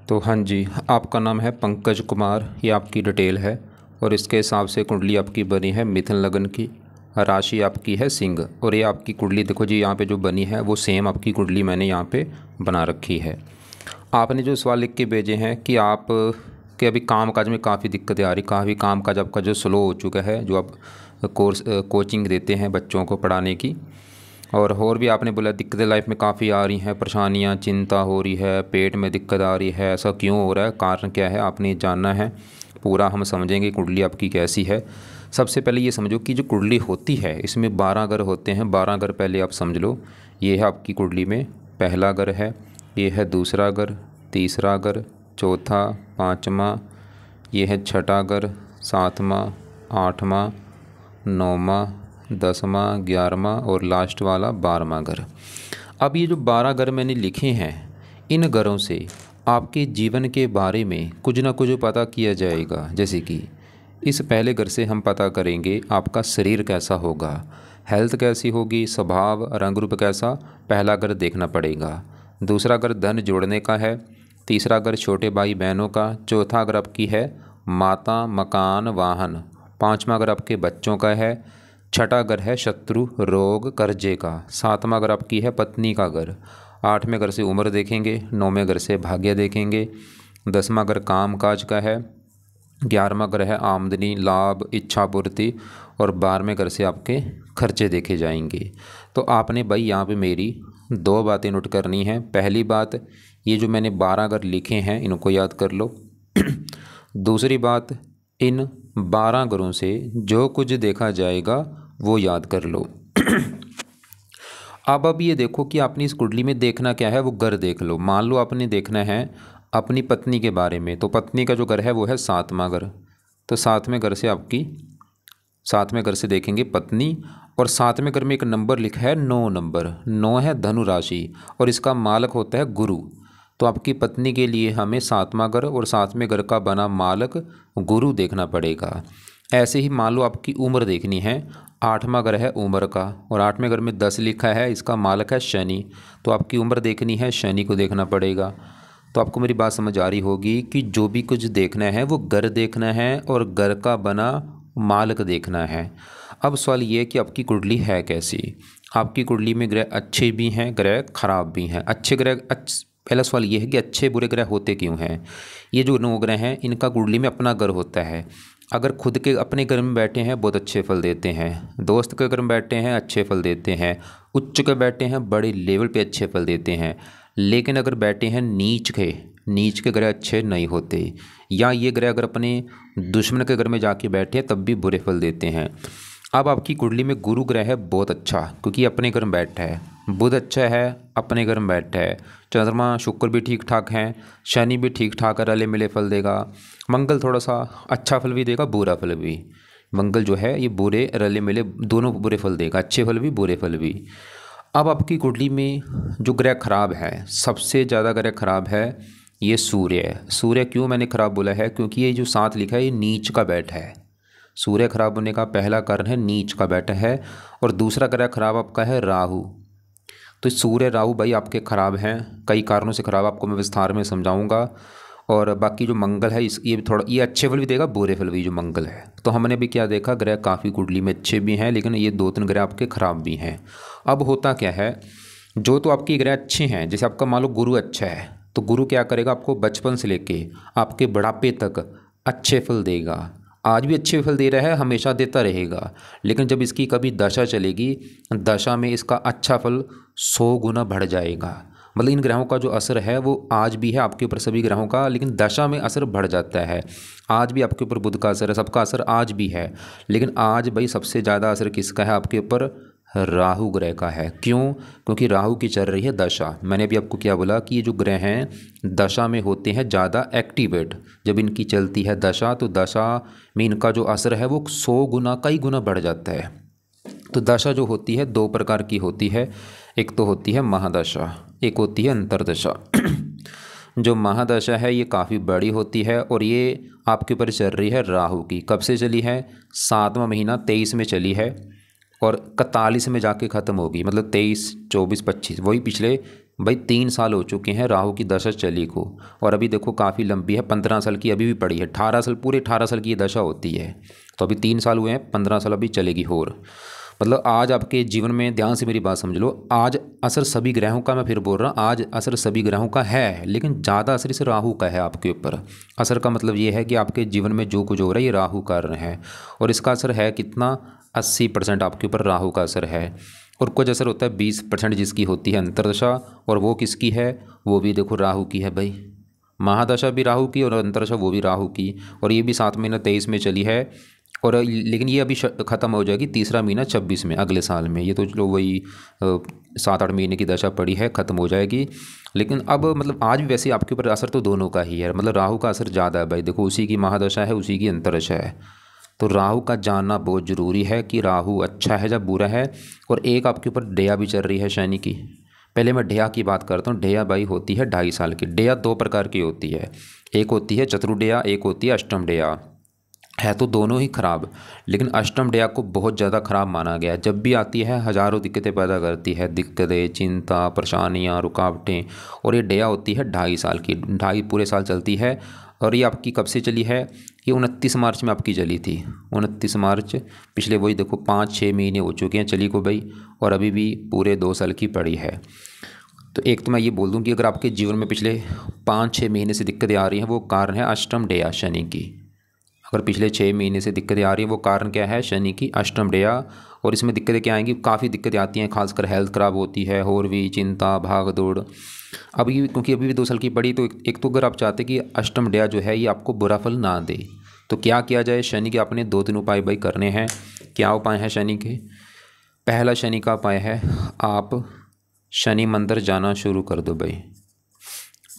तो हाँ जी, आपका नाम है पंकज कुमार, ये आपकी डिटेल है और इसके हिसाब से कुंडली आपकी बनी है मिथुन लगन की। राशि आपकी है सिंह और ये आपकी कुंडली देखो जी, यहाँ पे जो बनी है वो सेम आपकी कुंडली मैंने यहाँ पे बना रखी है। आपने जो सवाल लिख के भेजे हैं कि आप के अभी काम काज में काफ़ी दिक्कतें आ रही, काफ़ी काम काज आपका जो स्लो हो चुका है, जो आप कोचिंग देते हैं बच्चों को पढ़ाने की, और भी आपने बोला दिक्कतें लाइफ में काफ़ी आ रही हैं, परेशानियां, चिंता हो रही है, पेट में दिक्कत आ रही है, ऐसा क्यों हो रहा है, कारण क्या है, आपने जानना है। पूरा हम समझेंगे कुंडली आपकी कैसी है। सबसे पहले ये समझो कि जो कुंडली होती है इसमें 12 घर होते हैं। 12 घर पहले आप समझ लो। ये है आपकी कुंडली में पहला घर है, ये है दूसरा घर, तीसरा घर, चौथा, पाँचवा, ये है छठा घर, सातवां, आठवां, नौवां, 10वां, 11वां और लास्ट वाला 12वां घर। अब ये जो 12 घर मैंने लिखे हैं, इन घरों से आपके जीवन के बारे में कुछ ना कुछ पता किया जाएगा। जैसे कि इस पहले घर से हम पता करेंगे आपका शरीर कैसा होगा, हेल्थ कैसी होगी, स्वभाव, रंग रूप कैसा, पहला घर देखना पड़ेगा। दूसरा घर धन जोड़ने का है, तीसरा घर छोटे भाई बहनों का, चौथा घर आपकी है माता, मकान, वाहन, पाँचवा घर आपके बच्चों का है, छठा घर है शत्रु, रोग, कर्जे का, सातवां घर आपकी है पत्नी का घर, आठवें घर से उम्र देखेंगे, नौवें घर से भाग्य देखेंगे, 10वां घर काम काज का है, 11वां घर है आमदनी, लाभ, इच्छा पूर्ति और 12वें घर से आपके खर्चे देखे जाएंगे। तो आपने भाई यहाँ पे मेरी 2 बातें नोट करनी है। पहली बात, ये जो मैंने 12 घर लिखे हैं इनको याद कर लो। दूसरी बात, इन 12 घरों से जो कुछ देखा जाएगा वो याद कर लो। अब ये देखो कि आपने इस कुंडली में देखना क्या है, वो घर देख लो। मान लो आपने देखना है अपनी पत्नी के बारे में, तो पत्नी का जो घर है वो है 7वां घर। तो 7वें घर से आपकी 7वें घर से देखेंगे पत्नी, और 7वें घर में एक नंबर लिखा है 9 नंबर। 9 है धनु राशि और इसका मालक होता है गुरु। तो आपकी पत्नी के लिए हमें 7वां घर और 7वें घर का बना मालक गुरु देखना पड़ेगा। ऐसे ही मान लो आपकी उम्र देखनी है, 8वां घर है उम्र का और 8वें घर में 10 लिखा है, इसका मालक है शनि। तो आपकी उम्र देखनी है, शनि को देखना पड़ेगा। तो आपको मेरी बात समझ आ रही होगी कि जो भी कुछ देखना है वो घर देखना है और घर का बना मालक देखना है। अब सवाल ये है कि आपकी कुंडली है कैसी। आपकी कुंडली में ग्रह अच्छे भी हैं, ग्रह खराब भी हैं। अच्छे ग्रह पहला सवाल ये है कि अच्छे बुरे ग्रह होते क्यों हैं। ये जो 9 ग्रह हैं इनका कुंडली में अपना घर होता है। अगर खुद के अपने घर में बैठे हैं बहुत अच्छे फल देते हैं, दोस्त के घर में बैठे हैं अच्छे फल देते हैं, उच्च के बैठे हैं बड़े लेवल पे अच्छे फल देते हैं। लेकिन अगर बैठे हैं नीच के ग्रह अच्छे नहीं होते, या ये ग्रह अगर अपने दुश्मन के घर में जाके बैठे तब भी बुरे फल देते हैं। अब आपकी कुंडली में गुरु ग्रह है बहुत अच्छा, क्योंकि अपने घर में बैठा है। बुध अच्छा है, अपने घर में बैठा है। चंद्रमा शुक्र भी ठीक ठाक हैं, शनि भी ठीक ठाक है, रले मिले फल देगा। मंगल थोड़ा सा अच्छा फल भी देगा, बुरा फल भी। मंगल जो है ये बुरे रले मिले दोनों बुरे फल देगा, अच्छे फल भी बुरे फल भी। अब आपकी कुंडली में जो ग्रह खराब है, सबसे ज़्यादा ग्रह खराब है ये सूर्य है। सूर्य क्यों मैंने खराब बोला है, क्योंकि ये जो 7 लिखा है ये नीच का बैठा है। सूर्य खराब होने का पहला कारण है नीच का बैठा है। और दूसरा ग्रह खराब आपका है राहु। तो सूर्य राहु भाई आपके ख़राब हैं, कई कारणों से ख़राब, आपको मैं विस्तार में समझाऊंगा। और बाकी जो मंगल है ये थोड़ा ये अच्छे फल भी देगा, बुरे फल भी। जो मंगल है तो हमने भी क्या देखा, ग्रह काफ़ी कुंडली में अच्छे भी हैं, लेकिन ये 2-3 ग्रह आपके ख़राब भी हैं। अब होता क्या है, जो तो आपके ग्रह अच्छे हैं, जैसे आपका मान लो गुरु अच्छा है, तो गुरु क्या करेगा, आपको बचपन से लेके आपके बुढ़ापे तक अच्छे फल देगा। आज भी अच्छे फल दे रहा है, हमेशा देता रहेगा। लेकिन जब इसकी कभी दशा चलेगी, दशा में इसका अच्छा फल 100 गुना बढ़ जाएगा। मतलब इन ग्रहों का जो असर है वो आज भी है आपके ऊपर, सभी ग्रहों का, लेकिन दशा में असर बढ़ जाता है। आज भी आपके ऊपर बुध का असर है, सबका असर आज भी है, लेकिन आज भाई सबसे ज़्यादा असर किसका है आपके ऊपर, राहु ग्रह का है। क्यों, क्योंकि राहु की चल रही है दशा। मैंने अभी आपको क्या बोला कि ये जो ग्रह हैं दशा में होते हैं ज़्यादा एक्टिवेट। जब इनकी चलती है दशा, तो दशा में इनका जो असर है वो 100 गुना, कई गुना बढ़ जाता है। तो दशा जो होती है 2 प्रकार की होती है, एक तो होती है महादशा, एक होती है अंतरदशा। जो महादशा है ये काफ़ी बड़ी होती है और ये आपके ऊपर चल रही है राहु की। कब से चली है, 7वां महीना 23 में चली है और 41 में जाके ख़त्म होगी। मतलब 23, 24, 25 वही पिछले भाई 3 साल हो चुके हैं राहु की दशा चली को, और अभी देखो काफ़ी लंबी है, 15 साल की अभी भी पड़ी है। 18 साल, पूरे 18 साल की ये दशा होती है। तो अभी 3 साल हुए हैं, 15 साल अभी चलेगी और मतलब आज आपके जीवन में, ध्यान से मेरी बात समझ लो, आज असर सभी ग्रहों का, मैं फिर बोल रहा हूँ, आज असर सभी ग्रहों का है, लेकिन ज़्यादा असर इस राहु का है आपके ऊपर। असर का मतलब ये है कि आपके जीवन में जो कुछ हो रहा है ये राहु कारण है, और इसका असर है कितना, 80% आपके ऊपर राहु का असर है। और कुछ असर होता है 20% जिसकी होती है अंतर्दशा, और वो किसकी है, वो भी देखो राहु की है भाई। महादशा भी राहु की और अंतर्दशा वो भी राहु की, और ये भी 7 महीना 23 में चली है। और लेकिन ये अभी ख़त्म हो जाएगी तीसरा महीना 26 में, अगले साल में। ये तो चलो वही 7-8 महीने की दशा पड़ी है, ख़त्म हो जाएगी। लेकिन अब मतलब आज भी वैसे आपके ऊपर असर तो दोनों का ही है, मतलब राहु का असर ज़्यादा है भाई। देखो उसी की महादशा है, उसी की अंतर्दशा है, तो राहु का जानना बहुत ज़रूरी है कि राहु अच्छा है या बुरा है। और एक आपके ऊपर डेया भी चल रही है शनि की। पहले मैं डेया की बात करता हूँ। डेया भाई होती है 2.5 साल की। डेया 2 प्रकार की होती है, एक होती है चतुर्डेया, एक होती है अष्टम डेया। है तो दोनों ही खराब, लेकिन अष्टम डेया को बहुत ज़्यादा खराब माना गया है। जब भी आती है हज़ारों दिक्कतें पैदा करती है, दिक्कतें, चिंता, परेशानियाँ, रुकावटें। और ये डेया होती है 2.5 साल की, 2.5 पूरे साल चलती है। और ये आपकी कब से चली है, ये 29 मार्च में आपकी चली थी। 29 मार्च, पिछले वही देखो 5-6 महीने हो चुके हैं चली को भाई, और अभी भी पूरे 2 साल की पड़ी है। तो एक तो मैं ये बोल दूं कि अगर आपके जीवन में पिछले 5-6 महीने से दिक्कतें आ रही हैं, वो कारण है अष्टम डेया शनि की। अगर पिछले 6 महीने से दिक्कतें आ रही हैं, वो कारण क्या है, शनि की अष्टम डेया। और इसमें दिक्कतें क्या आएंगी, काफ़ी दिक्कतें आती हैं, खासकर हेल्थ ख़राब होती है, और भी चिंता, भाग दौड़। अभी क्योंकि अभी भी 2 साल की पड़ी, तो एक तो अगर आप चाहते हैं कि अष्टम डेया जो है ये आपको बुरा फल ना दे, तो क्या किया जाए, शनि के आपने 2-3 उपाय भाई करने हैं। क्या उपाय हैं शनि के? पहला शनि का उपाय है, आप शनि मंदिर जाना शुरू कर दो भाई।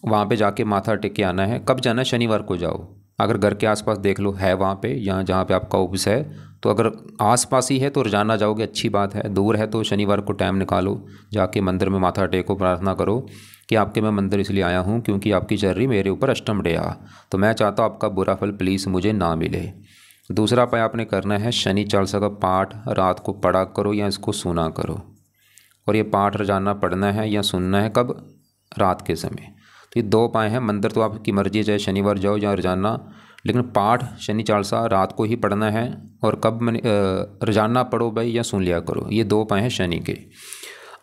वहाँ पे जाके माथा टेक के आना है। कब जाना है? शनिवार को जाओ। अगर घर के आसपास देख लो है वहाँ पे, यहाँ जहाँ पे आपका ऑफिस है, तो अगर आसपास ही है तो रोजाना जाओगे, अच्छी बात है। दूर है तो शनिवार को टाइम निकालो, जाके मंदिर में माथा टेको, प्रार्थना करो कि आपके मैं मंदिर इसलिए आया हूँ क्योंकि आपकी चल रही मेरे ऊपर अष्टम डेया, तो मैं चाहता हूँ आपका बुरा फल प्लीज़ मुझे ना मिले। दूसरा उपाय आपने करना है, शनि चालीसा का पाठ रात को पढ़ा करो या इसको सुना करो। और ये पाठ रोजाना पढ़ना है या सुनना है, कब? रात के समय। तो ये 2 उपाय हैं। मंदिर तो आपकी मर्जी है, चाहे शनिवार जाओ या रोजाना, लेकिन पाठ शनि चालीसा रात को ही पढ़ना है। और कब रोजाना पढ़ो भाई या सुन लिया करो। ये 2 उपाय हैं शनि के।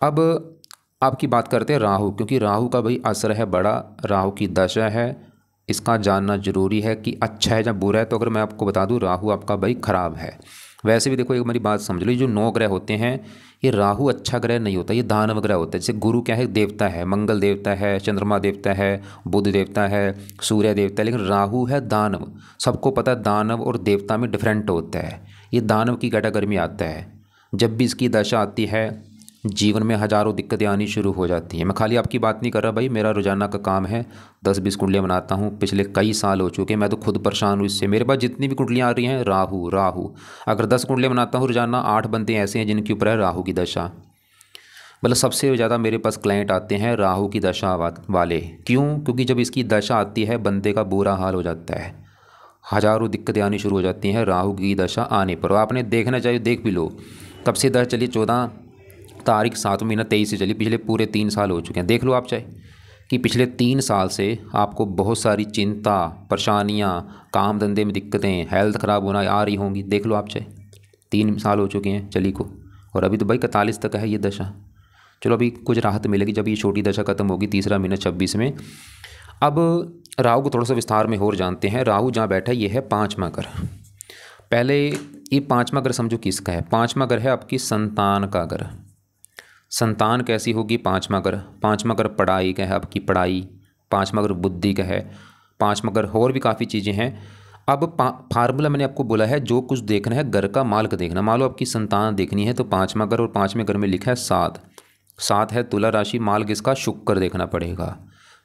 अब आपकी बात करते हैं राहु, क्योंकि राहु का भाई असर है बड़ा, राहु की दशा है, इसका जानना जरूरी है कि अच्छा है या बुरा है। तो अगर मैं आपको बता दूं, राहु आपका भाई खराब है। वैसे भी देखो, एक मेरी बात समझ लो, ये जो 9 ग्रह होते हैं, ये राहु अच्छा ग्रह नहीं होता, ये दानव ग्रह होता है। जैसे गुरु क्या है, देवता है, मंगल देवता है, चंद्रमा देवता है, बुध देवता है, सूर्य देवता है, लेकिन राहु है दानव। सबको पता है दानव और देवता में डिफरेंट होता है। ये दानव की कैटेगरी में आता है। जब भी इसकी दशा आती है, जीवन में हज़ारों दिक्कतें आनी शुरू हो जाती हैं। मैं खाली आपकी बात नहीं कर रहा भाई, मेरा रोजाना का काम है, 10-20 कुंडलियाँ बनाता हूँ, पिछले कई साल हो चुके हैं। मैं तो खुद परेशान हूँ इससे। मेरे पास जितनी भी कुंडलियाँ आ रही हैं, राहु राहु। अगर 10 कुंडलियाँ बनाता हूँ रोजाना, 8 बनते ऐसे हैं जिनके ऊपर है राहु की दशा। मतलब सबसे ज़्यादा मेरे पास क्लाइंट आते हैं राहु की दशा वाले। क्यों? क्योंकि जब इसकी दशा आती है, बंदे का बुरा हाल हो जाता है, हज़ारों दिक्कतें आनी शुरू हो जाती हैं राहु की दशा आने पर। आपने देखना चाहिए, देख भी लो कब से दशा चली, 14 तारीख 7 महीना 23 से चली, पिछले पूरे 3 साल हो चुके हैं। देख लो आप चाहे कि पिछले 3 साल से आपको बहुत सारी चिंता, परेशानियाँ, काम धंधे में दिक्कतें, हेल्थ ख़राब होना आ रही होंगी। देख लो आप चाहे, 3 साल हो चुके हैं चली को, और अभी तो भाई 41 तक है ये दशा। चलो अभी कुछ राहत मिलेगी जब ये छोटी दशा खत्म होगी, तीसरा महीना 26 में। अब राहु को थोड़ा सा विस्तार में और जानते हैं। राहु जहाँ बैठा है ये है 5वां घर। पहले ये 5वां घर समझो किसका है? 5वां घर है आपकी संतान का घर। संतान कैसी होगी? 5वां घर, 5वां घर पढ़ाई का है, आपकी पढ़ाई। 5वां घर बुद्धि का है। 5वां घर और भी काफ़ी चीज़ें हैं। अब फार्मूला मैंने आपको बोला है, जो कुछ देखना है घर का माल का देखना। मान लो आपकी संतान देखनी है तो 5वां घर, और 5वें घर में लिखा है 7 है तुला राशि। माल किसका? शुक्र देखना पड़ेगा।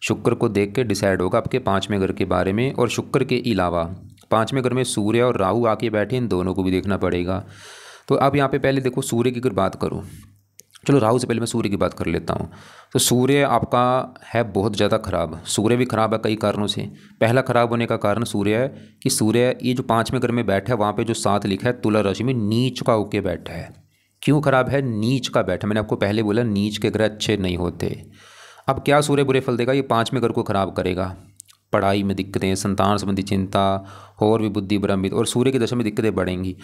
शुक्र को देख के डिसाइड होगा आपके 5वें घर के बारे में। और शुक्र के अलावा 5वें घर में सूर्य और राहु आके बैठे, इन दोनों को भी देखना पड़ेगा। तो अब यहाँ पे पहले देखो सूर्य की अगर बात करूँ, चलो राहु से पहले मैं सूर्य की बात कर लेता हूँ। तो सूर्य आपका है बहुत ज़्यादा खराब। सूर्य भी खराब है कई कारणों से। पहला खराब होने का कारण सूर्य है कि सूर्य ये जो 5वें घर में बैठा है, वहाँ पे जो 7 लिखा है तुला राशि में, नीच का होके बैठा है। क्यों खराब है? नीच का बैठा। मैंने आपको पहले बोला नीच के ग्रह अच्छे नहीं होते। अब क्या सूर्य बुरे फल देगा? ये 5वें घर को खराब करेगा, पढ़ाई में दिक्कतें, संतान संबंधी चिंता और भी बुद्धि भ्रमित, और सूर्य की दशा में दिक्कतें बढ़ेंगी।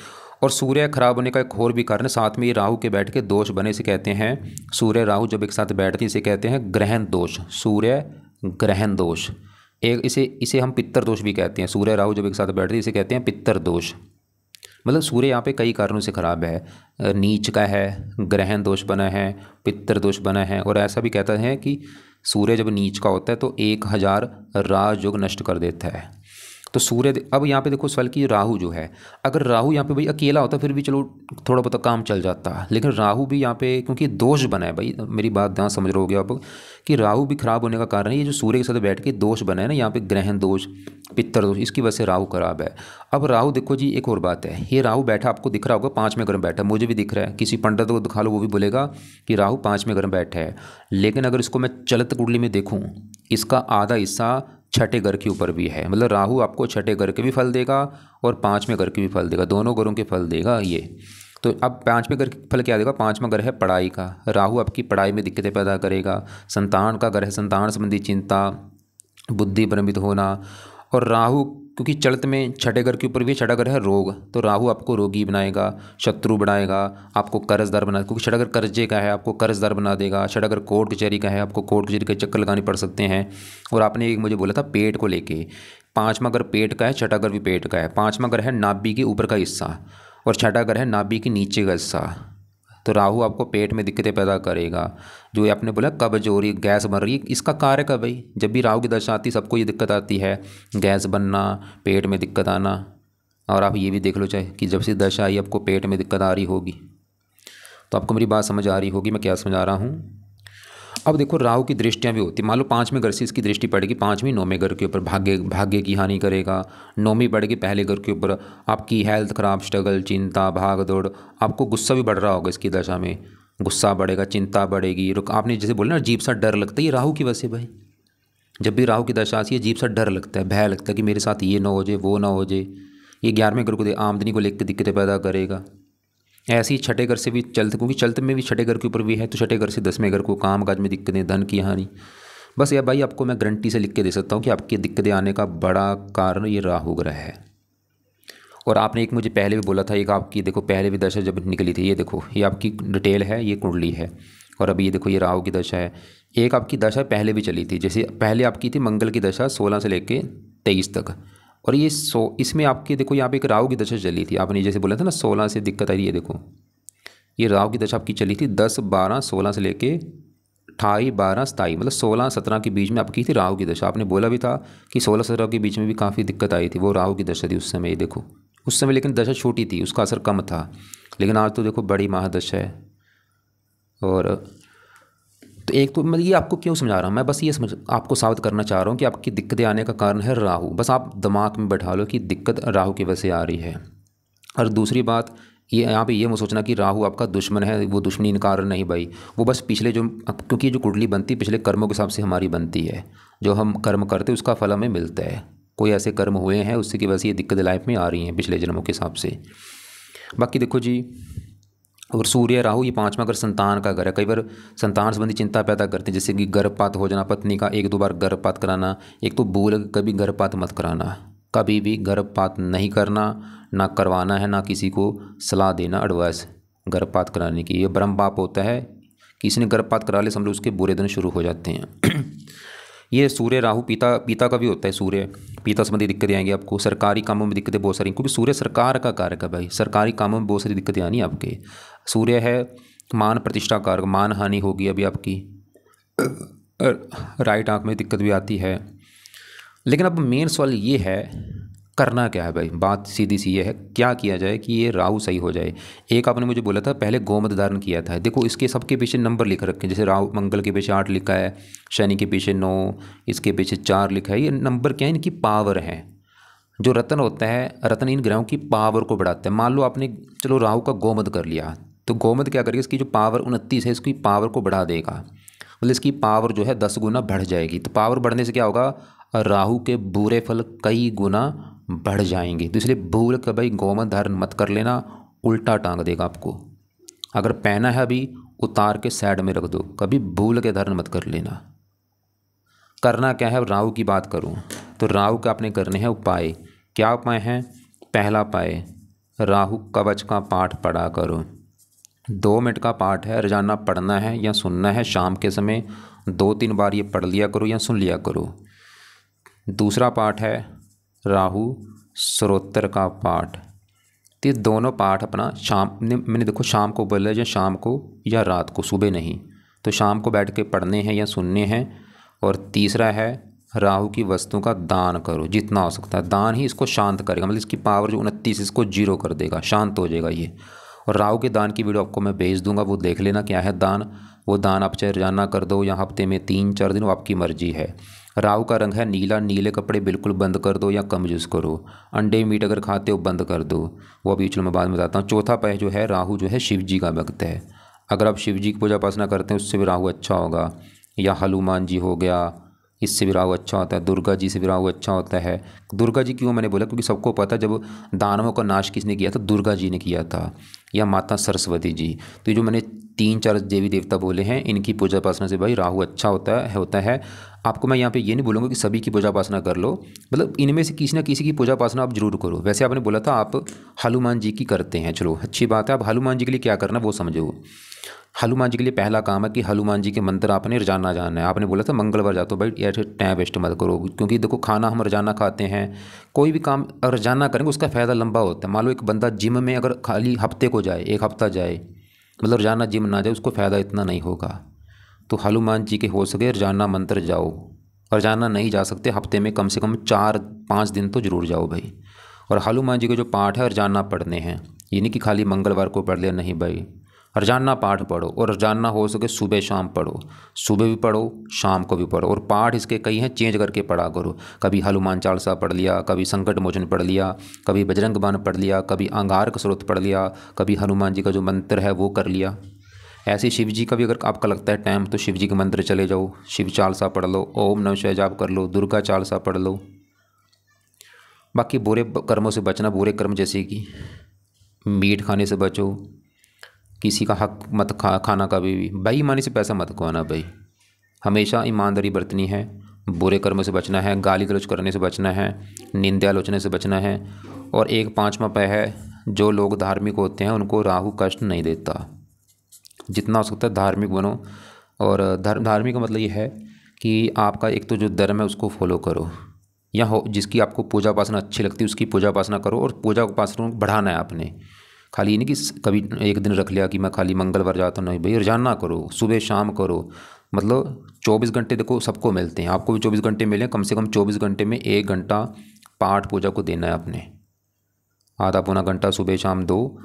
और सूर्य खराब होने का एक और भी कारण है, साथ में ये राहु के बैठ के दोष बने, इसे कहते हैं, सूर्य राहु जब एक साथ बैठते हैं इसे कहते हैं ग्रहण दोष, सूर्य ग्रहण दोष। एक इसे इसे हम पित्तर दोष भी कहते हैं। सूर्य राहु जब एक साथ बैठते हैं इसे कहते हैं पित्तर दोष। मतलब सूर्य यहाँ पे कई कारणों से खराब है, नीच का है, ग्रहण दोष बना है, पित्तर दोष बना है, और ऐसा भी कहता है कि सूर्य जब नीच का होता है तो 1000 राजयोग नष्ट कर देता है। तो सूर्य, अब यहाँ पे देखो सवाल कि राहु जो है, अगर राहु यहाँ पे भाई अकेला होता फिर भी चलो थोड़ा बहुत काम चल जाता, लेकिन राहु भी यहाँ पे क्योंकि दोष बना है, भाई मेरी बात ध्यान समझ रहे होगे आप कि राहु भी खराब होने का कारण है ये जो सूर्य के साथ बैठ के दोष बना है ना, यहाँ पे ग्रहण दोष, पित्तर दोष, इसकी वजह से राहु खराब है। अब राहु देखो जी, एक और बात है, ये राहु बैठा आपको दिख रहा होगा 5वें घर में बैठा, मुझे भी दिख रहा है, किसी पंडित को दिखा लो वो भी बोलेगा कि राहु 5वें घर में बैठा है। लेकिन अगर इसको मैं चलित कुंडली में देखूँ, इसका आधा हिस्सा 6ठे घर के ऊपर भी है, मतलब राहु आपको 6ठे घर के भी फल देगा और 5वें घर के भी फल देगा, दोनों घरों के फल देगा ये। तो अब 5वें घर फल क्या देगा? 5वां घर है पढ़ाई का, राहु आपकी पढ़ाई में दिक्कतें पैदा करेगा। संतान का घर है, संतान संबंधी चिंता, बुद्धि भ्रमित होना। और राहु क्योंकि चलित में 6ठे घर के ऊपर भी 6ठा घर है रोग, तो राहु आपको रोगी बनाएगा, शत्रु बनाएगा, आपको कर्जदार बना, क्योंकि 6ठा घर कर्जे का है, आपको कर्जदार बना देगा। 6ठा घर कोर्ट कचहरी का है, आपको कोर्ट कचहरी के चक्कर लगाने पड़ सकते हैं। और आपने एक मुझे बोला था पेट को लेके, 5वां घर पेट का है, 6ठा घर भी पेट का है। 5वां घर है नाभि के ऊपर का हिस्सा और 6ठा घर है नाभि के नीचे का हिस्सा। तो राहु आपको पेट में दिक्कतें पैदा करेगा। जो ये आपने बोला कब्ज हो रही, गैस बन रही है, इसका कारक है भाई, जब भी राहु की दशा आती सबको ये दिक्कत आती है, गैस बनना, पेट में दिक्कत आना। और आप ये भी देख लो चाहे कि जब से दशा आई आपको पेट में दिक्कत आ रही होगी। तो आपको मेरी बात समझ आ रही होगी मैं क्या समझा रहा हूँ। अब देखो राहु की दृष्टियाँ भी होती, मान लो 5वें घर से इसकी दृष्टि पड़ेगी, 5वीं 9वें घर के ऊपर भाग्य की हानि करेगा, 9वीं बढ़ेगी पहले घर के ऊपर, आपकी हेल्थ खराब, स्ट्रगल, चिंता, भाग दौड़, आपको गुस्सा भी बढ़ रहा होगा इसकी दशा में, गुस्सा बढ़ेगा, चिंता बढ़ेगी। आपने जैसे बोला ना अजीब सा डर लगता है, ये राहु की वजह से भाई, जब भी राहु की दशा आती है अजीब सा डर लगता है, भय लगता है कि मेरे साथ ये ना हो जाए, वो ना हो जाए। ये 11वें घर को आमदनी को लेकर दिक्कतें पैदा करेगा। ऐसे ही 6ठे घर से भी चलते, क्योंकि चलते में भी 6ठे घर के ऊपर भी है, तो 6ठे घर से 10वें घर को काम काज में दिक्कतें, धन की हानि। बस यार भाई आपको मैं गारंटी से लिख के दे सकता हूँ कि आपकी दिक्कतें आने का बड़ा कारण ये राहु ग्रह है। और आपने एक मुझे पहले भी बोला था, एक आपकी देखो पहले भी दशा जब निकली थी, ये देखो ये आपकी डिटेल है, ये कुंडली है, और अभी ये देखो ये राहु की दशा है। एक आपकी दशा पहले भी चली थी, जैसे पहले आपकी थी मंगल की दशा 16 से लेके 23 तक, और ये इसमें आपकी देखो यहाँ पे एक राहु की दशा चली थी। आपने जैसे बोला था ना 16 से दिक्कत आई, ये देखो ये राहु की दशा आपकी चली थी 10, 12, 16 से लेके 28, 12, 27, मतलब 16, 17 के बीच में आपकी थी राहु की दशा। आपने बोला भी था कि 16, 17 के बीच में भी काफ़ी दिक्कत आई थी, वो राहु की दशा थी उस समय। ये देखो उस समय लेकिन दशा छोटी थी, उसका असर कम था, लेकिन आज तो देखो बड़ी महादशा है। और तो एक तो मैं ये आपको क्यों समझा रहा हूँ, मैं बस ये आपको साबित करना चाह रहा हूँ कि आपकी दिक्कतें आने का कारण है राहु। बस आप दिमाग में बैठा लो कि दिक्कत राहु की वजह से आ रही है। और दूसरी बात ये यहाँ पे ये मत सोचना कि राहु आपका दुश्मन है, वो दुश्मनी कारण नहीं भाई, वो बस पिछले जो, क्योंकि जो कुंडली बनती पिछले कर्मों के हिसाब से हमारी बनती है, जो हम कर्म करते हैं उसका फल हमें मिलता है। कोई ऐसे कर्म हुए हैं उससे की वजह से ये दिक्कत लाइफ में आ रही हैं पिछले जन्मों के हिसाब से। बाकी देखो जी, और सूर्य राहु ये 5वां घर संतान का घर है, कई बार संतान संबंधी चिंता पैदा करते हैं, जैसे कि गर्भपात हो जाना, पत्नी का 1-2 बार गर्भपात कराना। एक तो भूल कभी गर्भपात मत कराना, कभी भी गर्भपात नहीं करना, ना करवाना है, ना किसी को सलाह देना, एडवाइस गर्भपात कराने की। ये ब्रह्म पाप होता है, किसी ने गर्भपात करा ले समझो उसके बुरे दिन शुरू हो जाते हैं। ये सूर्य राहु पिता का भी होता है, सूर्य पिता संबंधी दिक्कतें आएंगी आपको, सरकारी कामों में दिक्कतें बहुत सारी, क्योंकि सूर्य सरकार का कारक है भाई, सरकारी कामों में बहुत सारी दिक्कतें आनी आपके। सूर्य है मान प्रतिष्ठा कारक, मान हानि होगी अभी आपकी, राइट आंख में दिक्कत भी आती है। लेकिन अब मेन सवाल ये है करना क्या है भाई, बात सीधी सी ये है क्या किया जाए कि ये राहु सही हो जाए। एक आपने मुझे बोला था पहले गोमद धारण किया था, देखो इसके सबके पीछे नंबर लिख रखे हैं, जैसे राहु मंगल के पीछे 8 लिखा है, शनि के पीछे 9, इसके पीछे 4 लिखा है। ये नंबर क्या है, इनकी पावर है। जो रत्न होता है, रत्न इन ग्रहों की पावर को बढ़ाता है। मान लो आपने चलो राहु का गोमद कर लिया, तो गोमद क्या करेगा, इसकी जो पावर 29 है इसकी पावर को बढ़ा देगा, मतलब इसकी पावर जो है 10 गुना बढ़ जाएगी। तो पावर बढ़ने से क्या होगा, राहु के बुरे फल कई गुना बढ़ जाएंगे। तो इसलिए भूल कर भाई गोमद धारण मत कर लेना, उल्टा टांग देगा आपको। अगर पहना है अभी उतार के साइड में रख दो, कभी भूल के धारण मत कर लेना। करना क्या है, राहु की बात करूं तो राहु के आपने करने हैं उपाय। क्या उपाय हैं? पहला उपाय, राहु कवच का पाठ पढ़ा करो। 2 मिनट का पाठ है, रोजाना पढ़ना है या सुनना है। शाम के समय 2-3 बार ये पढ़ लिया करो या सुन लिया करो। दूसरा पाठ है राहु स्तोत्र का पाठ। तो ये दोनों पाठ अपना शाम मैंने देखो शाम को बोला, या शाम को या रात को, सुबह नहीं। तो शाम को बैठ के पढ़ने हैं या सुनने हैं। और तीसरा है राहु की वस्तु का दान करो जितना हो सकता है। दान ही इसको शांत करेगा, मतलब इसकी पावर जो 29 इसको 0 कर देगा, शांत हो जाएगा ये। और राहु के दान की वीडियो आपको मैं भेज दूंगा, वो देख लेना क्या है दान। वो दान आप चाहे रोजाना कर दो या हफ्ते में 3-4 दिन, वो आपकी मर्जी है। राहु का रंग है नीला, नीले कपड़े बिल्कुल बंद कर दो या कम यूज़ करो। अंडे मीट अगर खाते हो बंद कर दो, वो अभी चलो मैं बाद में बताता हूँ। चौथा पाय जो है, राहु जो है शिव जी का भक्त है। अगर आप शिव जी की पूजा उपासना करते हैं उससे भी राहु अच्छा होगा। या हनुमान जी हो गया, इससे भी राहु अच्छा होता है। दुर्गा जी से भी राहु अच्छा होता है। दुर्गा जी क्यों मैंने बोला, क्योंकि सबको पता है जब दानवों का नाश किसने किया था, दुर्गा जी ने किया था, या माता सरस्वती जी। तो ये जो मैंने 3-4 देवी देवता बोले हैं, इनकी पूजा उपासना से भाई राहु अच्छा होता है। आपको मैं यहाँ पे ये नहीं बोलूँगा कि सभी की पूजा उपासना कर लो, मतलब इनमें से किसी न किसी की पूजा उपासना आप जरूर करो। वैसे आपने बोला था आप हनुमान जी की करते हैं, चलो अच्छी बात है। आप हनुमान जी के लिए क्या करना वो समझो। हनुमान जी के लिए पहला काम है कि हनुमान जी के मंत्र आपने रोजाना जाना है। आपने बोला था मंगलवार जाते हो भाई, ऐसे टाइम वेस्ट मत करो, क्योंकि देखो खाना हम रोजाना खाते हैं। कोई भी काम रोजाना करेंगे उसका फ़ायदा लंबा होता है। मान लो एक बंदा जिम में अगर खाली हफ्ते को जाए, 1 हफ्ता जाए, मतलब रोजाना जिम ना जाए, उसको फ़ायदा इतना नहीं होगा। तो हनुमान जी के हो सके रोजाना मंत्र जाओ। रोजाना नहीं जा सकते, हफ्ते में कम से कम 4-5 दिन तो जरूर जाओ भाई। और हनुमान जी के जो पाठ है रोजाना पढ़ने हैं, ये नहीं कि खाली मंगलवार को पढ़ लिया, नहीं भाई। रोजाना पाठ पढ़ो, और रोजाना हो सके सुबह शाम पढ़ो। सुबह भी पढ़ो, शाम को भी पढ़ो। और पाठ इसके कई हैं, चेंज करके पढ़ा करो। कभी हनुमान चालीसा पढ़ लिया, कभी संकट मोचन पढ़ लिया, कभी बजरंग बाण पढ़ लिया, कभी अंगारक स्रोत पढ़ लिया, कभी हनुमान जी का जो मंत्र है वो कर लिया। ऐसे शिव जी का भी अगर आपका लगता है टाइम, तो शिव जी के मंत्र चले जाओ, शिव चालीसा पढ़ लो, ओम नमः शिवाय जाप कर लो, दुर्गा चालीसा पढ़ लो। बाकी बुरे कर्मों से बचना, बुरे कर्म जैसे कि मीट खाने से बचो, किसी का हक मत खाना, कभी भी बेईमानी से पैसा मत कमाना भाई। हमेशा ईमानदारी बरतनी है, बुरे कर्मों से बचना है, गाली गलौज करने से बचना है, निंदा आलोचना से बचना है। और एक 5वां उपाय है, जो लोग धार्मिक होते हैं उनको राहु कष्ट नहीं देता। जितना हो सकता है धार्मिक बनो। और धार्मिक का मतलब ये है कि आपका एक तो जो धर्म है उसको फॉलो करो, या हो जिसकी आपको पूजा उपासना अच्छी लगती है उसकी पूजा उपासना करो। और पूजा उपासना बढ़ाना है आपने, खाली ये नहीं कि कभी एक दिन रख लिया कि मैं खाली मंगलवार जाता हूँ, नहीं भाई, रोजाना करो, सुबह शाम करो। मतलब 24 घंटे देखो सबको मिलते हैं, आपको भी 24 घंटे मिले, कम से कम 24 घंटे में 1 घंटा पाठ पूजा को देना है आपने। आधा पौना घंटा सुबह शाम दो,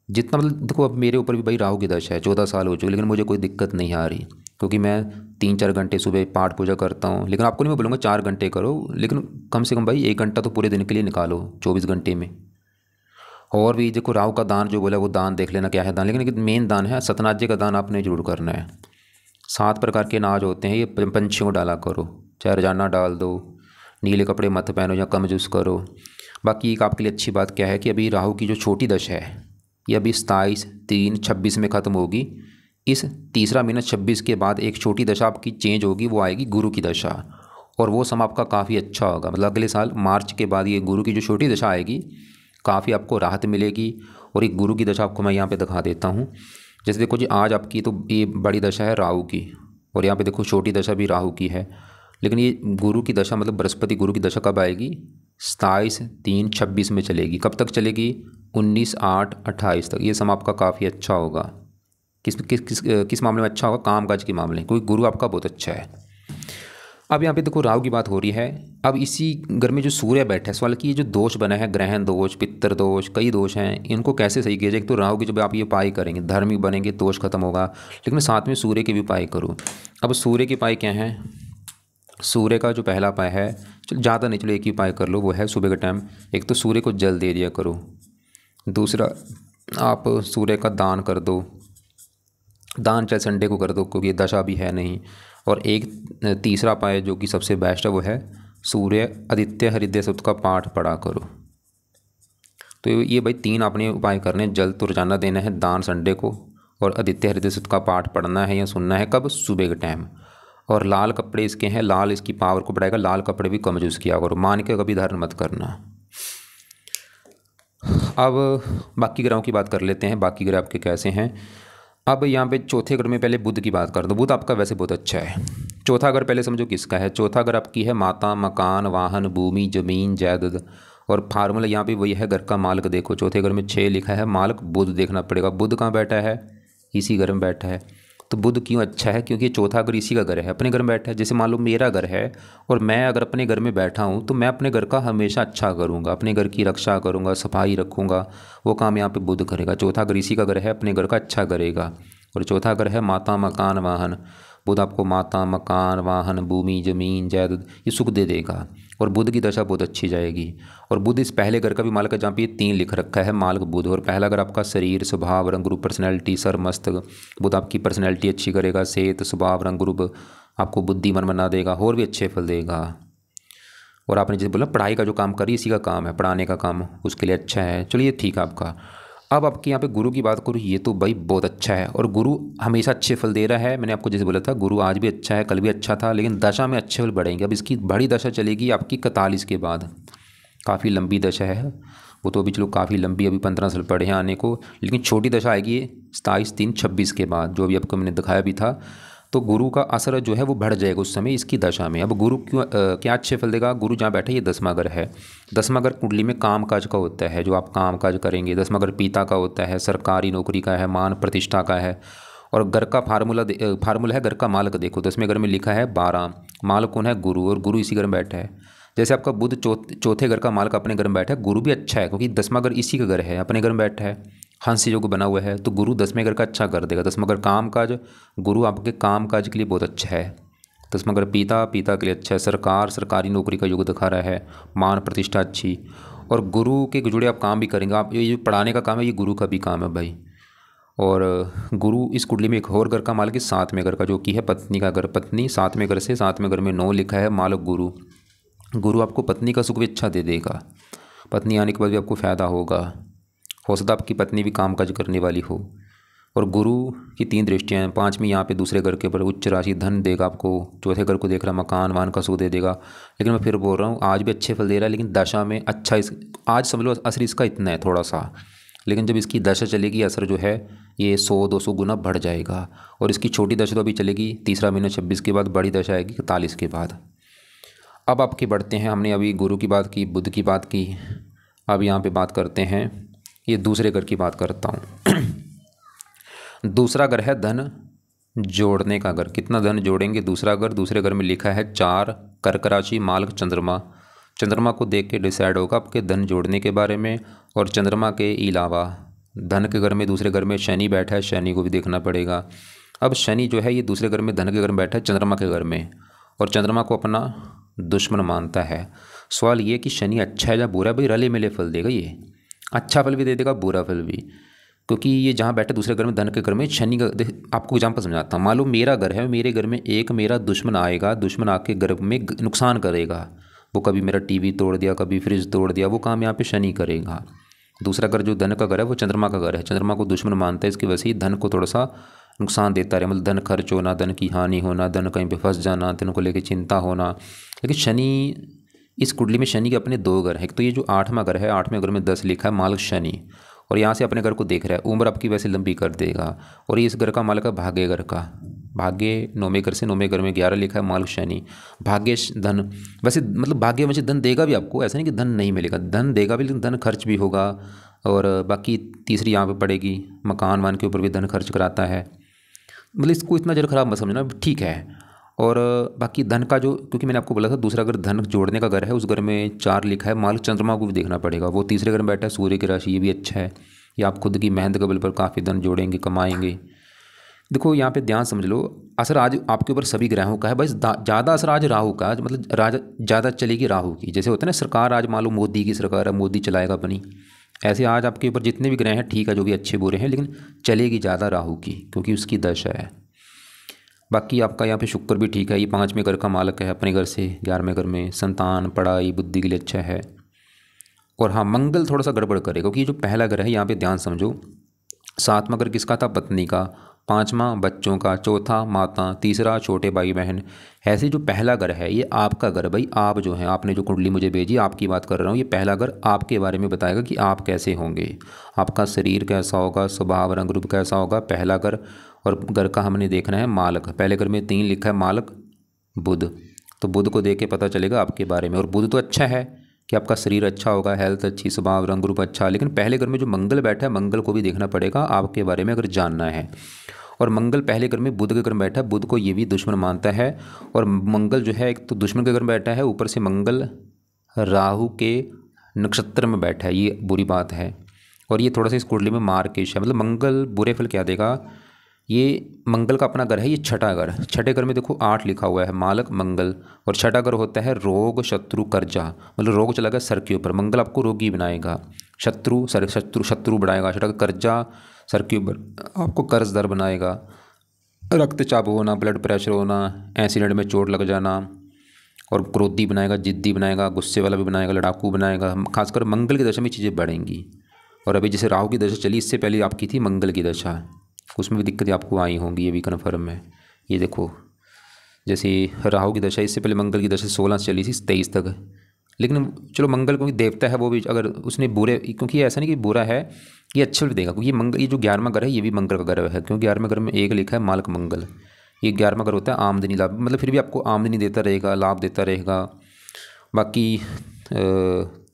जितना मतलब देखो। अब मेरे ऊपर भी भाई राहु की दशा है, 14 साल हो चुके, लेकिन मुझे कोई दिक्कत नहीं आ रही, क्योंकि मैं 3-4 घंटे सुबह पाठ पूजा करता हूँ। लेकिन आपको नहीं मैं बोलूँगा 4 घंटे करो, लेकिन कम से कम भाई 1 घंटा तो पूरे दिन के लिए निकालो 24 घंटे में। और भी देखो राहु का दान जो बोला वो दान देख लेना क्या है दान, लेकिन मेन दान है सतनाज्य का दान आपने जरूर करना है। 7 प्रकार के अनाज होते हैं, ये पंछियों को डाला करो, चाहे रोजाना डाल दो। नीले कपड़े मत पहनो या कम यूज़ करो। बाकी एक आपके लिए अच्छी बात क्या है कि अभी राहु की जो छोटी दशा है ये अभी 27/3/26 में ख़त्म होगी। इस तीसरा महीना 26 के बाद एक छोटी दशा आपकी चेंज होगी, वो आएगी गुरु की दशा। और वो समय आपका काफ़ी अच्छा होगा, मतलब अगले साल मार्च के बाद ये गुरु की जो छोटी दशा आएगी, काफ़ी आपको राहत मिलेगी। और एक गुरु की दशा आपको मैं यहाँ पे दिखा देता हूँ। जैसे देखो जी, आज आपकी तो ये बड़ी दशा है राहु की, और यहाँ पे देखो छोटी दशा भी राहु की है। लेकिन ये गुरु की दशा मतलब बृहस्पति गुरु की दशा कब आएगी? 27/3/26 में चलेगी। कब तक चलेगी? 19/8/28 तक। ये समय आपका काफ़ी अच्छा होगा। किस किस किस किस मामले में अच्छा होगा? कामकाज के मामले, क्योंकि गुरु आपका बहुत अच्छा है। अब यहाँ पे देखो राहु की बात हो रही है। अब इसी घर में जो सूर्य बैठा है, सवाल कि ये जो दोष बना है, ग्रहण दोष, पितर दोष, कई दोष हैं, इनको कैसे सही किया जाए? एक तो राहु की जब आप ये उपाय करेंगे धार्मिक बनेंगे, दोष खत्म होगा, लेकिन साथ में सूर्य के भी उपाय करो। अब सूर्य के उपाय क्या हैं? सूर्य का जो पहला उपाय है, चलो ज़्यादा नहीं, चलो एक ही उपाय कर लो, वो है सुबह के टाइम एक तो सूर्य को जल दे दिया करो। दूसरा, आप सूर्य का दान कर दो, दान चाहे संडे को कर दो क्योंकि दशा भी है नहीं। और एक तीसरा उपाय जो कि सबसे बेस्ट है वो है सूर्य आदित्य हृदय सूक्त का पाठ पढ़ा करो। तो ये भाई 3 आपने उपाय करने हैं। जल तो रोजाना देना है, दान संडे को, और आदित्य हृदय सूक्त का पाठ पढ़ना है या सुनना है। कब? सुबह के टाइम। और लाल कपड़े इसके हैं, लाल इसकी पावर को बढ़ाएगा, लाल कपड़े भी कम यूज़ किया करो, मान के कभी धारण मत करना। अब बाकी ग्रहों की बात कर लेते हैं, बाकी ग्रह आपके कैसे हैं। अब यहाँ पे चौथे ग्रह में पहले बुध की बात कर दो। बुध आपका वैसे बहुत अच्छा है। चौथा घर पहले समझो किसका है। चौथा घर आपकी है माता, मकान, वाहन, भूमि, जमीन, जायदाद। और फार्मूला यहाँ पे वही है, घर का मालिक देखो, चौथे घर में 6 लिखा है, मालिक बुध देखना पड़ेगा। बुध कहाँ बैठा है, इसी घर में बैठा है। तो बुध क्यों अच्छा है, क्योंकि चौथा घर इसी का घर है, अपने घर में बैठा है। जैसे मान लो मेरा घर है और मैं अगर अपने घर में बैठा हूँ तो मैं अपने घर का हमेशा अच्छा करूँगा, अपने घर की रक्षा करूँगा, सफाई रखूँगा, वो काम यहाँ पे बुध करेगा। चौथा घर इसी का घर है, अपने घर का अच्छा करेगा। और चौथा घर है माता, मकान, वाहन। बुध आपको माता, मकान, वाहन, भूमि, जमीन, जायदाद ये सुख दे देगा। और बुध की दशा बहुत अच्छी जाएगी। और बुध इस पहले घर का भी मालिक है, जहाँ पे ये 3 लिख रखा है, मालिक बुध। और पहला घर आपका शरीर, स्वभाव, रंग रूप, पर्सनैलिटी, सर, मस्तक। बुध आपकी पर्सनैलिटी अच्छी करेगा, सेहत, स्वभाव, रंग रूप आपको बुद्धिमान बना देगा, और भी अच्छे फल देगा। और आपने जैसे बोला पढ़ाई का जो काम करी, इसी का काम है, पढ़ाने का काम, उसके लिए अच्छा है। चलिए ठीक है आपका। अब आपके यहाँ पे गुरु की बात करूँ, ये तो भाई बहुत अच्छा है, और गुरु हमेशा अच्छे फल दे रहा है। मैंने आपको जैसे बोला था, गुरु आज भी अच्छा है, कल भी अच्छा था, लेकिन दशा में अच्छे फल बढ़ेंगे। अब इसकी बड़ी दशा चलेगी आपकी 41 के बाद, काफ़ी लंबी दशा है वो तो। अभी चलो काफ़ी लंबी, अभी 15 साल पड़े हैं आने को, लेकिन छोटी दशा आएगी 27/3/26 के बाद, जो अभी आपको मैंने दिखाया भी था। तो गुरु का असर जो है वो बढ़ जाएगा उस समय इसकी दशा में। अब गुरु क्यों क्या अच्छे फल देगा, गुरु जहाँ बैठे, ये 10वां घर है। 10वां घर कुंडली में काम काज का होता है, जो आप काम काज करेंगे। 10वां घर पिता का होता है, सरकारी नौकरी का है, मान प्रतिष्ठा का है। और घर का फार्मूला है, घर का मालिक देखो, 10वें घर में लिखा है 12, मालिक कौन है, गुरु, और गुरु इसी घर में बैठा है। जैसे आपका बुध चौथे घर का मालिक अपने घर में बैठा है, गुरु भी अच्छा है, क्योंकि 10वां घर इसी का घर है, अपने घर में बैठा है, हंस योग बना हुआ है। तो गुरु 10वें घर का अच्छा कर देगा। 10वां घर काम काज, गुरु आपके काम काज के लिए बहुत अच्छा है। 10वां घर पिता के लिए अच्छा है, सरकारी नौकरी का योग दिखा रहा है, मान प्रतिष्ठा अच्छी। और गुरु के जुड़े आप काम भी करेंगे, आप ये जो पढ़ाने का काम है, ये गुरु का भी काम है भाई। और गुरु इस कुंडली में एक और घर का मालिक है, 7वें घर का, जो कि है पत्नी का घर। पत्नी 7वें घर से, 7वें घर में 9 लिखा है, मालिक गुरु। गुरु आपको पत्नी का सुख भी अच्छा दे देगा, पत्नी आने के बाद भी आपको फ़ायदा होगा। हो सकता है आपकी पत्नी भी काम काज करने वाली हो। और गुरु की 3 दृष्टियाँ हैं, 5वीं यहाँ पे दूसरे घर के ऊपर उच्च राशि धन देगा आपको। चौथे घर को देख रहा, मकान वाहन का सुख दे देगा। लेकिन मैं फिर बोल रहा हूँ, आज भी अच्छे फल दे रहा है, लेकिन दशा में अच्छा आज समझ लो असर इसका इतना है थोड़ा सा, लेकिन जब इसकी दशा चलेगी, असर जो है ये 100-200 गुना बढ़ जाएगा। और इसकी छोटी दशा तो अभी चलेगी, तीसरा महीना 26 के बाद, बड़ी दशा आएगी 41 के बाद। अब आपके बढ़ते हैं, हमने अभी गुरु की बात की, बुध की बात की, अब यहाँ पे बात करते हैं, ये दूसरे घर की बात करता हूँ। दूसरा घर है धन जोड़ने का घर। कितना धन जोड़ेंगे, दूसरा घर, दूसरे घर में लिखा है 4, कर्क राशि, मालिक चंद्रमा। चंद्रमा को देख के डिसाइड होगा आपके धन जोड़ने के बारे में। और चंद्रमा के अलावा धन के घर में, दूसरे घर में शनि बैठा है, शनि को भी देखना पड़ेगा। अब शनि जो है ये दूसरे घर में, धन के घर में बैठा है, चंद्रमा के घर में, और चंद्रमा को अपना दुश्मन मानता है। सवाल ये कि शनि अच्छा है या बुरा, भाई रले मिले फल देगा, ये अच्छा फल भी दे देगा, बुरा फल भी। क्योंकि ये जहाँ बैठे दूसरे घर में, धन के घर में, शनि का, आपको एग्जाम्पल समझाता हूँ। मान लो मेरा घर है, मेरे घर में एक मेरा दुश्मन आएगा, दुश्मन आके घर में नुकसान करेगा। वो कभी मेरा टीवी तोड़ दिया, कभी फ्रिज तोड़ दिया, वो काम यहाँ पे शनि करेगा। दूसरा घर जो धन का घर है, वो चंद्रमा का घर है, चंद्रमा को दुश्मन मानता है, इसकी वजह से धन को थोड़ा सा नुकसान देता रहे, मतलब धन खर्च होना, धन की हानि होना, धन कहीं पे फंस जाना, धन को लेकर चिंता होना। लेकिन शनि, इस कुंडली में शनि के अपने 2 घर हैं। एक तो ये जो 8वां घर है, 8वें घर में 10 लिखा है, मालिक शनि, और यहाँ से अपने घर को देख रहा है, उम्र आपकी वैसे लंबी कर देगा। और ये इस घर का मालिक है भाग्य घर का, भाग्य 9वें घर से, 9वें घर में 11 लिखा है, मालिक शनि। भाग्य धन, वैसे मतलब भाग्य वैसे धन देगा भी आपको, ऐसा नहीं कि धन नहीं मिलेगा, धन देगा भी, लेकिन धन खर्च भी होगा। और बाकी तीसरी यहाँ पे पड़ेगी, मकान वान के ऊपर भी धन खर्च कराता है। मतलब इसको इतना ज़रा खराब मत समझना, ठीक है। और बाकी धन का जो, क्योंकि मैंने आपको बोला था दूसरा घर धन जोड़ने का घर है, उस घर में 4 लिखा है, मालिक चंद्रमा को भी देखना पड़ेगा, वो तीसरे घर में बैठा है, सूर्य की राशि, ये भी अच्छा है। ये आप खुद की मेहनत के बल पर काफ़ी धन जोड़ेंगे, कमाएंगे। देखो यहाँ पे ध्यान समझ लो, असर आज आपके ऊपर सभी ग्रहों का है, बस ज़्यादा असर आज राहु का, मतलब ज़्यादा चलेगी राहु की। जैसे होता है ना, सरकार आज मान लो मोदी की सरकार है, मोदी चलाएगा अपनी, ऐसे आज आपके ऊपर जितने भी ग्रह हैं, ठीक है, जो भी अच्छे बुरे हैं, लेकिन चलेगी ज़्यादा राहु की, क्योंकि उसकी दशा है। बाकी आपका यहाँ पे शुक्र भी ठीक है, ये 5वें घर का मालिक है, अपने घर से 11वें घर में, संतान, पढ़ाई, बुद्धि के लिए अच्छा है। और हाँ, मंगल थोड़ा सा गड़बड़ करेगा, क्योंकि ये जो पहला घर है, यहाँ पे ध्यान समझो, 7वां घर किसका था, पत्नी का, पाँचवा बच्चों का, चौथा माता, तीसरा छोटे भाई बहन। ऐसे जो पहला घर है ये आपका घर, भाई आप जो हैं, आपने जो कुंडली मुझे भेजी आपकी बात कर रहा हूँ, ये पहला घर आपके बारे में बताएगा कि आप कैसे होंगे, आपका शरीर कैसा होगा, स्वभाव रंग रूप कैसा होगा, पहला घर। और घर का हमने देखना है मालक, पहले घर में 3 लिखा है मालक बुध, तो बुध को देख के पता चलेगा आपके बारे में। और बुध तो अच्छा है कि आपका शरीर अच्छा होगा, हेल्थ अच्छी, स्वभाव रंग रूप अच्छा, लेकिन पहले घर में जो मंगल बैठा है मंगल को भी देखना पड़ेगा आपके बारे में अगर जानना है। और मंगल पहले घर में बुध के घर में बैठा है, बुध को ये भी दुश्मन मानता है। और मंगल जो है एक तो दुश्मन के घर में बैठा है, ऊपर से मंगल राहु के नक्षत्र में बैठा है, ये बुरी बात है। और ये थोड़ा सा इस कुंडली में मार्केश है, मतलब मंगल बुरे फल क्या देगा। ये मंगल का अपना घर है, ये छठा घर, छठे घर में देखो 8 लिखा हुआ है मालक मंगल। और छठा घर होता है रोग शत्रु कर्जा, मतलब रोग चला गया सर के ऊपर, मंगल आपको रोगी बनाएगा, शत्रु बढ़ाएगा, छठा कर्जा सर के ऊपर आपको कर्जदार बनाएगा, रक्तचाप होना, ब्लड प्रेशर होना, एक्सीडेंट में चोट लग जाना, और क्रोधी बनाएगा, जिद्दी बनाएगा, गुस्से वाला भी बनाएगा, लड़ाकू बनाएगा। खासकर मंगल की दशा में चीज़ें बढ़ेंगी। और अभी जैसे राहु की दशा चली, इससे पहले आपकी थी मंगल की दशा, उसमें भी दिक्कतें आपको आई होंगी, ये भी कन्फर्म है। ये देखो जैसे राहु की दशा इससे पहले मंगल की दशा 16 से चली थी 23 तक, लेकिन चलो मंगल क्योंकि देवता है वो भी, अगर उसने बुरे, क्योंकि ऐसा नहीं कि बुरा है, ये अच्छा भी देगा, क्योंकि ये मंगल, ये जो 11वां घर है ये भी मंगल का घर है, क्योंकि 11वें घर में 1 लिखा है मालक मंगल। ये 11वां घर होता है आमदनी लाभ, मतलब फिर भी आपको आमदनी देता रहेगा, लाभ देता रहेगा। बाकी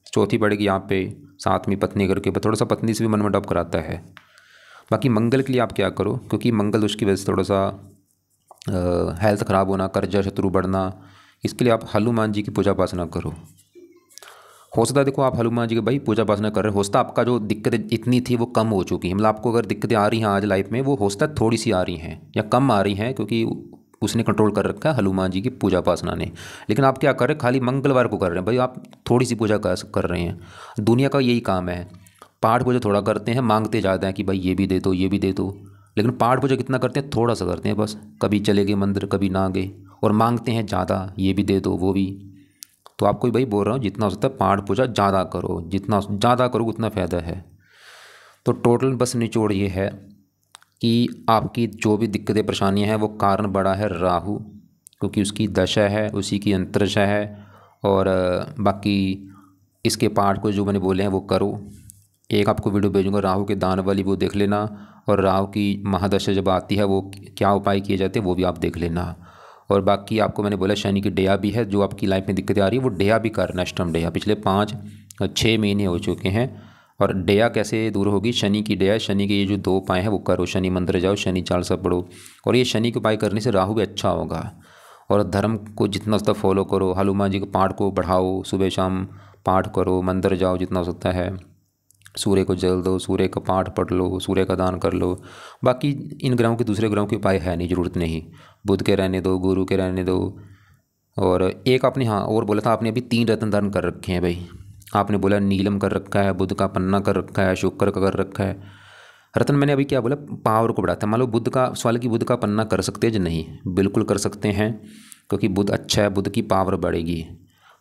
चौथी पड़ेगी यहाँ पे 7वीं पत्नी करके, थोड़ा सा पत्नी से भी मनमुटाव कराता है। बाकी मंगल के लिए आप क्या करो, क्योंकि मंगल दोष की वजह से थोड़ा सा हेल्थ ख़राब होना, कर्जा शत्रु बढ़ना, इसके लिए आप हनुमान जी की पूजा उपासना करो। हो सकता है देखो आप हनुमान जी के भाई पूजा उपासना कर रहे हो सकता है आपका जो दिक्कतें इतनी थी वो कम हो चुकी हैं, मतलब आपको अगर दिक्कतें आ रही हैं आज लाइफ में, वो हो सकता है थोड़ी सी आ रही हैं या कम आ रही हैं, क्योंकि उसने कंट्रोल कर रखा है हनुमान जी की पूजा उपासना ने। लेकिन आप क्या कर रहे हैं, खाली मंगलवार को कर रहे हैं भाई, आप थोड़ी सी पूजा कर रहे हैं। दुनिया का यही काम है, पाठ पूजा थोड़ा करते हैं, मांगते ज़्यादा हैं कि भाई ये भी दे दो, ये भी दे दो, लेकिन पाठ पूजा कितना करते हैं, थोड़ा सा करते हैं बस, कभी चले गए मंदिर कभी ना गए, और मांगते हैं ज़्यादा, ये भी दे दो वो भी। तो आपको भाई बोल रहा हूँ जितना हो सकता है पाठ पूजा ज़्यादा करो, जितना ज़्यादा करो उतना फ़ायदा है। तो टोटल बस निचोड़ ये है कि आपकी जो भी दिक्कतें परेशानियां हैं वो कारण बड़ा है राहु, क्योंकि उसकी दशा है, उसी की अंतर्दशा है। और बाकी इसके पाठ को जो मैंने बोले हैं वो करो। एक आपको वीडियो भेजूंगा राहु के दान वाली, वो देख लेना, और राहु की महादशा जब आती है वो क्या उपाय किए जाते हैं वो भी आप देख लेना। और बाकी आपको मैंने बोला शनि की डेया भी है, जो आपकी लाइफ में दिक्कतें आ रही है वो डेया भी करना, अष्टम डेया पिछले 5-6 महीने हो चुके हैं। और डेया कैसे दूर होगी, शनि की डेया, शनि के ये जो 2 उपाय हैं वो करो, शनि मंदिर जाओ, शनि चालीसा पढ़ो, और ये शनि के उपाय करने से राहु भी अच्छा होगा। और धर्म को जितना हो सकता है फॉलो करो, हनुमान जी के पाठ को बढ़ाओ, सुबह शाम पाठ करो, मंदिर जाओ जितना हो सकता है, सूर्य को जल दो, सूर्य का पाठ पढ़ लो, सूर्य का दान कर लो। बाकी इन ग्रहों के दूसरे ग्रहों के उपाय है नहीं, ज़रूरत नहीं, बुध के रहने दो, गुरु के रहने दो। और एक आपने हाँ और बोला था, आपने अभी 3 रत्न धारण कर रखे हैं भाई, आपने बोला नीलम कर रखा है, बुध का पन्ना कर रखा है, शुक्र का कर रखा है। रत्न मैंने अभी क्या बोला, पावर को बढ़ाता है। मान लो बुध का सवाल कि बुध का पन्ना कर सकते हैं, जो नहीं बिल्कुल कर सकते हैं, क्योंकि बुध अच्छा है, बुध की पावर बढ़ेगी।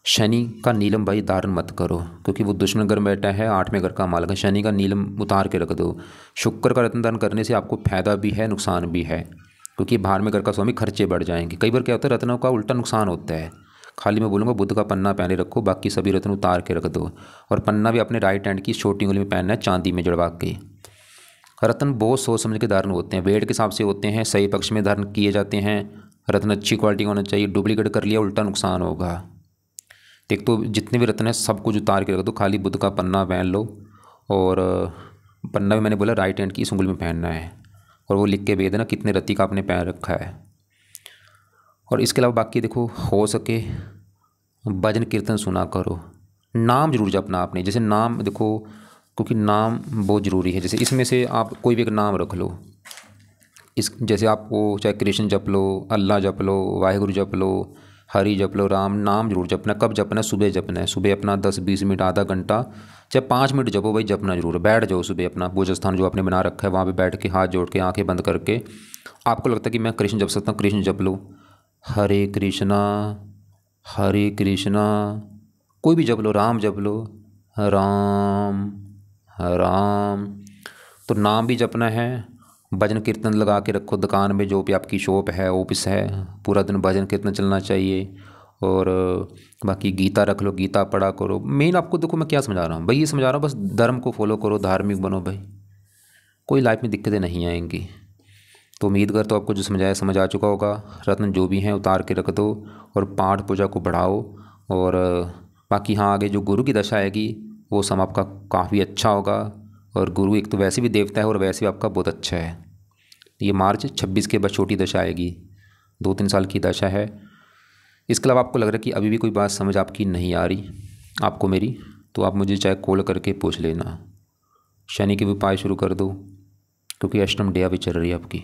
शनि का नीलम भाई धारण मत करो, क्योंकि वो दुश्मन घर में बैठा है, 8वें घर का मालक है। शनि का नीलम उतार के रख दो। शुक्र का रत्न दान करने से आपको फायदा भी है, नुकसान भी है, क्योंकि बाहर में घर का स्वामी खर्चे बढ़ जाएंगे। कई बार क्या होता है रत्नों का उल्टा नुकसान होता है। खाली मैं बोलूँगा बुध का पन्ना पहने रखो, बाकी सभी रत्न उतार के रख दो। और पन्ना भी अपने राइट हैंड की छोटी उंगली में पहनना है, चांदी में जड़वा के। रत्न बहुत सोच समझ के धारण होते हैं, वेट के हिसाब से होते हैं, सही पक्ष में धारण किए जाते हैं। रत्न अच्छी क्वालिटी का होना चाहिए, डुप्लीकेट कर लिया उल्टा नुकसान होगा। एक तो जितने भी रत्न हैं सब कुछ उतार के रख दो, खाली बुध का पन्ना पहन लो। और पन्ना भी मैंने बोला राइट हैंड की इस उंगली में पहनना है, और वो लिख के भेज देना कितने रत्ती का आपने पहन रखा है। और इसके अलावा बाकी देखो हो सके भजन कीर्तन सुना करो, नाम जरूर जपना आपने। जैसे नाम देखो, क्योंकि नाम बहुत ज़रूरी है। जैसे इसमें से आप कोई भी एक नाम रख लो, इस जैसे आपको चाहे कृष्ण जप लो, अल्लाह जप लो, वाहिगुरु जप लो, हरि जप लो, राम नाम जरूर जपना। कब जपना है, सुबह जपना है। सुबह अपना 10-20 मिनट, आधा घंटा, चाहे 5 मिनट जपो भाई, जपना जरूर है। बैठ जाओ सुबह अपना पूजा स्थान जो आपने बना रखा है वहाँ पे बैठ के हाथ जोड़ के आंखें बंद करके, आपको लगता है कि मैं कृष्ण जप सकता हूँ, कृष्ण जप लो। हरे कृष्णा हरे कृष्णा, कोई भी जप लो, राम जप लो, राम राम। तो नाम भी जपना है, भजन कीर्तन लगा के रखो दुकान में, जो भी आपकी शॉप है, ऑफिस है, पूरा दिन भजन कीर्तन चलना चाहिए। और बाकी गीता रख लो, गीता पढ़ा करो। मेन आपको देखो मैं क्या समझा रहा हूँ भाई, ये समझा रहा हूँ बस धर्म को फॉलो करो, धार्मिक बनो भाई, कोई लाइफ में दिक्कतें नहीं आएंगी। तो उम्मीद करता हूँ आपको जो समझाया समझ आ चुका होगा। रत्न जो भी हैं उतार के रख दो और पाठ पूजा को बढ़ाओ। और बाकी हाँ, आगे जो गुरु की दशा आएगी वो समय आपका काफ़ी अच्छा होगा। और गुरु एक तो वैसे भी देवता है और वैसे भी आपका बहुत अच्छा है। ये मार्च 26 के बाद छोटी दशा आएगी, 2-3 साल की दशा है। इसके अलावा आपको लग रहा है कि अभी भी कोई बात समझ आपकी नहीं आ रही आपको मेरी, तो आप मुझे चाहे कॉल करके पूछ लेना। शनि के भी उपाय शुरू कर दो, क्योंकि अष्टम डेया भी चल रही है आपकी।